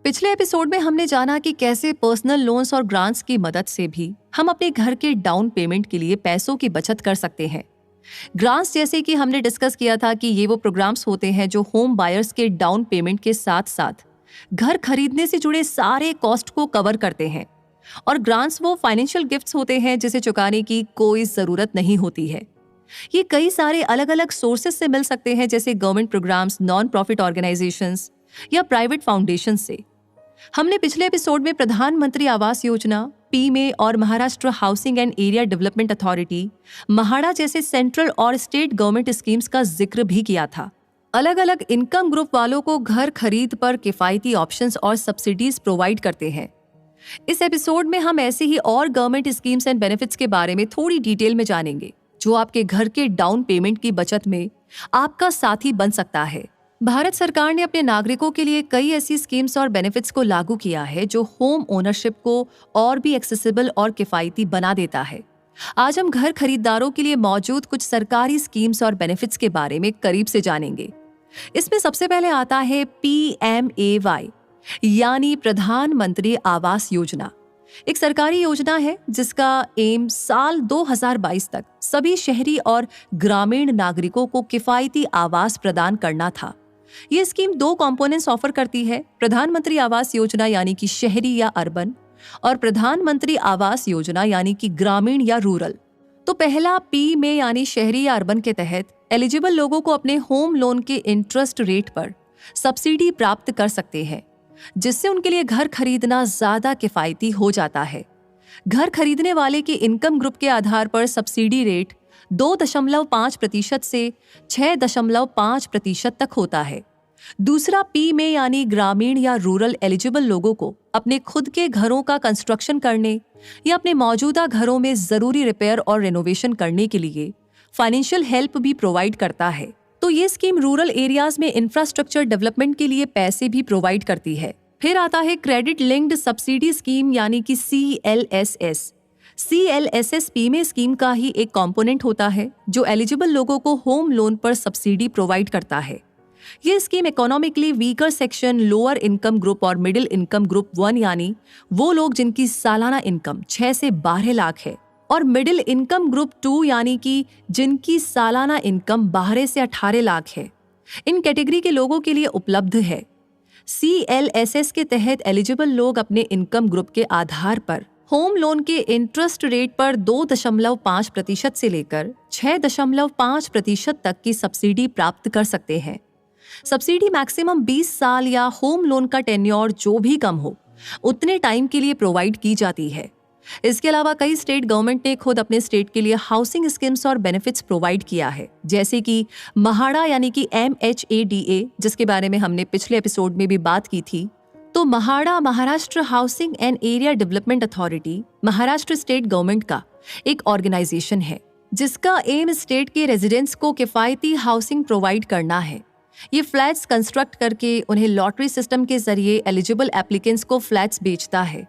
पिछले एपिसोड में हमने जाना कि कैसे पर्सनल लोन्स और ग्रांट्स की मदद से भी हम अपने घर के डाउन पेमेंट के लिए पैसों की बचत कर सकते हैं। ग्रांट्स जैसे कि हमने डिस्कस किया था कि ये वो प्रोग्राम्स होते हैं जो होम बायर्स के डाउन पेमेंट के साथ साथ घर खरीदने से जुड़े सारे कॉस्ट को कवर करते हैं। और ग्रांट्स वो फाइनेंशियल गिफ्ट्स होते हैं जिसे चुकाने की कोई जरूरत नहीं होती है। ये कई सारे अलग अलग सोर्सेस से मिल सकते हैं, जैसे government programmes, non profit organisations या प्राइवेट फाउंडेशन से। हमने पिछले एपिसोड में प्रधानमंत्री आवास योजना, पीएमए और Maharashtra housing and area development authority, MHADA जैसे सेंट्रल और स्टेट गवर्नमेंट स्कीम्स का जिक्र भी किया था। अलग अलग इनकम ग्रुप वालों को घर खरीद पर किफायती ऑप्शंस और सब्सिडीज प्रोवाइड करते हैं। इस एपिसोड में हम ऐसे ही और गवर्नमेंट स्कीम्स एंड बेनिफिट्स के बारे में थोड़ी डिटेल में जानेंगे, जो आपके घर के डाउन पेमेंट की बचत में आपका साथी बन सकता है। भारत सरकार ने अपने नागरिकों के लिए कई ऐसी स्कीम्स और बेनिफिट्स को लागू किया है जो होम ओनरशिप को और भी एक्सेसिबल और किफायती बना देता है। आज हम घर खरीदारों के लिए मौजूद कुछ सरकारी स्कीम्स और बेनिफिट्स के बारे में करीब से जानेंगे। इसमें सबसे पहले आता है PMAY यानी प्रधानमंत्री आवास योजना। एक सरकारी योजना है जिसका एम साल 2022 तक सभी शहरी और ग्रामीण नागरिकों को किफायती आवास प्रदान करना था। ये स्कीम 2 कंपोनेंट्स ऑफर करती है, प्रधानमंत्री आवास योजना यानी कि शहरी या अर्बन, और प्रधानमंत्री आवास योजना यानी कि ग्रामीण या रूरल। तो पहला PMAY यानी शहरी या अर्बन के तहत एलिजिबल लोगों को अपने होम लोन के इंटरेस्ट रेट पर सब्सिडी प्राप्त कर सकते हैं, जिससे उनके लिए घर खरीदना ज्यादा किफायती हो जाता है। घर खरीदने वाले की इनकम ग्रुप के आधार पर सब्सिडी रेट 2.5% से 6.5% तक होता है। दूसरा PMAY यानी ग्रामीण या रूरल एलिजिबल लोगों को अपने खुद के घरों का कंस्ट्रक्शन करने या अपने मौजूदा घरों में जरूरी रिपेयर और रेनोवेशन करने के लिए फाइनेंशियल हेल्प भी प्रोवाइड करता है। तो ये स्कीम रूरल एरियाज में इंफ्रास्ट्रक्चर डेवलपमेंट के लिए पैसे भी प्रोवाइड करती है। फिर आता है क्रेडिट लिंक्ड सब्सिडी स्कीम यानी कि CLSS। CLSS PMAY स्कीम का ही एक कंपोनेंट होता है जो एलिजिबल लोगों को होम लोन पर सब्सिडी प्रोवाइड करता है। ये scheme economically weaker section, lower income group और मिडिल इनकम ग्रुप 1 यानी वो लोग जिनकी सालाना इनकम 6 से 12 लाख है, और मिडिल इनकम ग्रुप 2 यानी कि जिनकी सालाना इनकम 12 से 18 लाख है, इन कैटेगरी के लोगों के लिए उपलब्ध है। CLSS के तहत एलिजिबल लोग अपने इनकम ग्रुप के आधार पर होम लोन के इंटरेस्ट रेट पर 2.5% से लेकर 6.5% तक की सब्सिडी प्राप्त कर सकते हैं। सब्सिडी मैक्सिमम 20 साल या होम लोन का टेन्योर जो भी कम हो उतने टाइम के लिए प्रोवाइड की जाती है। इसके अलावा कई स्टेट गवर्नमेंट ने खुद अपने स्टेट के लिए हाउसिंग स्कीम्स और बेनिफिट्स प्रोवाइड किया है, जैसे कि महाड़ा यानी कि MHADA, जिसके बारे में हमने पिछले एपिसोड में भी बात की थी। तो MHADA Maharashtra housing and area development authority Maharashtra state government का एक ऑर्गेनाइजेशन है जिसका एम स्टेट के रेजिडेंट्स को किफायती हाउसिंग प्रोवाइड करना है। ये फ्लैट्स कंस्ट्रक्ट करके उन्हें लॉटरी सिस्टम के जरिए एलिजिबल एप्लीकेंट्स को फ्लैट्स बेचता है।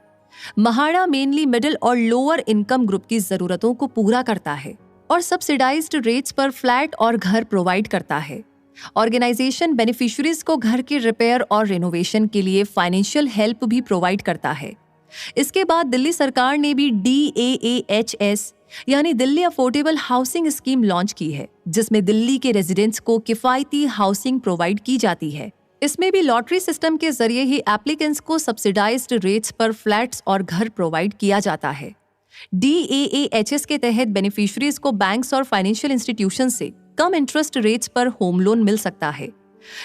महाड़ा मेनली मिडिल और लोअर इनकम ग्रुप की जरूरतों को पूरा करता है और सब्सिडाइज्ड रेट्स पर फ्लैट और घर प्रोवाइड करता है। ऑर्गेनाइजेशन बेनिफिशियरीज को घर के रिपेयर और रेनोवेशन के लिए फाइनेंशियल हेल्प भी प्रोवाइड करता है। इसके बाद दिल्ली सरकार ने भी DAAHS यानी Delhi affordable housing scheme launch की है, जिसमें दिल्ली के रेजिडेंट्स को किफायती हाउसिंग प्रोवाइड की जाती है। इसमें भी लॉटरी सिस्टम के जरिए ही एप्लीकेंट्स को सब्सिडाइज्ड रेट्स पर फ्लैट्स और घर प्रोवाइड किया जाता है। DAAHS के तहत बेनिफिशियरीज को बैंक्स और फाइनेंशियल इंस्टीट्यूशन से कम इंटरेस्ट रेट्स पर होम लोन मिल सकता है।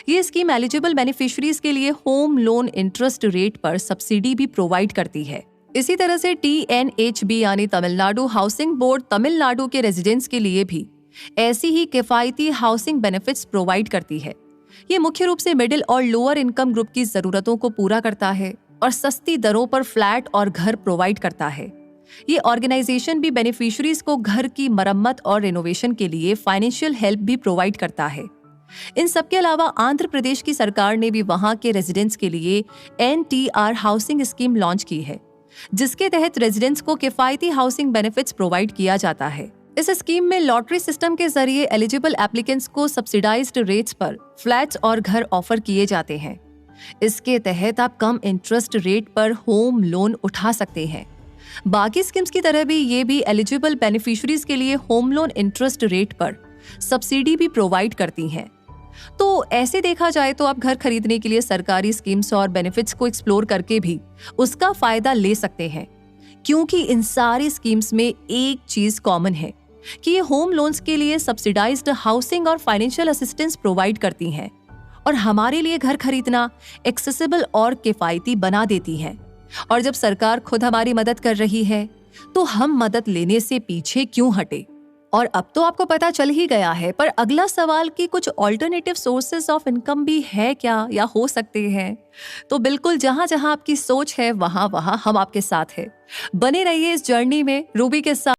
ये स्कीम एलिजिबल बेनिफिशियरीज के लिए होम लोन इंटरेस्ट रेट पर सब्सिडी भी प्रोवाइड करती है। इसी तरह से TNHB यानी तमिलनाडु हाउसिंग बोर्ड तमिलनाडु के रेजिडेंट्स के लिए भी ऐसी ही किफायती हाउसिंग बेनिफिट्स प्रोवाइड करती है। ये मुख्य रूप से मिडिल और लोअर इनकम ग्रुप की जरूरतों को पूरा करता है और सस्ती दरों पर फ्लैट और घर प्रोवाइड करता है। ये ऑर्गेनाइजेशन भी बेनिफिशियरीज को घर की मरम्मत और रेनोवेशन के लिए फाइनेंशियल हेल्प भी प्रोवाइड करता है। इन सबके अलावा आंध्र प्रदेश की सरकार ने भी वहां के रेजिडेंट्स के लिए NTR हाउसिंग स्कीम लॉन्च की है, जिसके तहत रेजिडेंट्स को किफायती हाउसिंग बेनिफिट्स प्रोवाइड किया जाता है। इस स्कीम में लॉटरी सिस्टम के जरिए एलिजिबल एप्लीकेंट्स को सब्सिडाइज्ड रेट्स पर फ्लैट्स और घर ऑफर किए जाते हैं। इसके तहत आप कम इंटरेस्ट रेट पर होम लोन उठा सकते हैं। बाकी स्कीम्स की तरह भी ये भी एलिजिबल बेनिफिशरीज के लिए होम लोन इंटरेस्ट रेट पर सब्सिडी भी प्रोवाइड करती हैं। तो ऐसे देखा जाए तो आप घर खरीदने के लिए सरकारी स्कीम्स और बेनिफिट्स को एक्सप्लोर करके भी उसका फायदा ले सकते हैं, क्योंकि इन सारी स्कीम्स में एक चीज कॉमन है कि ये होम लोन्स के लिए सब्सिडाइज्ड हाउसिंग और फाइनेंशियल असिस्टेंस प्रोवाइड करती हैं और हमारे लिए घर खरीदना एक्सेसिबल और किफायती बना देती हैं। और जब सरकार खुद हमारी मदद कर रही है तो हम मदद लेने से पीछे क्यों हटे। और अब तो आपको पता चल ही गया है, पर अगला सवाल कि कुछ ऑल्टरनेटिव सोर्सेज ऑफ इनकम भी है क्या या हो सकते हैं। तो बिल्कुल जहां जहां आपकी सोच है वहां वहां हम आपके साथ हैं। बने रहिए इस जर्नी में रूबी के साथ।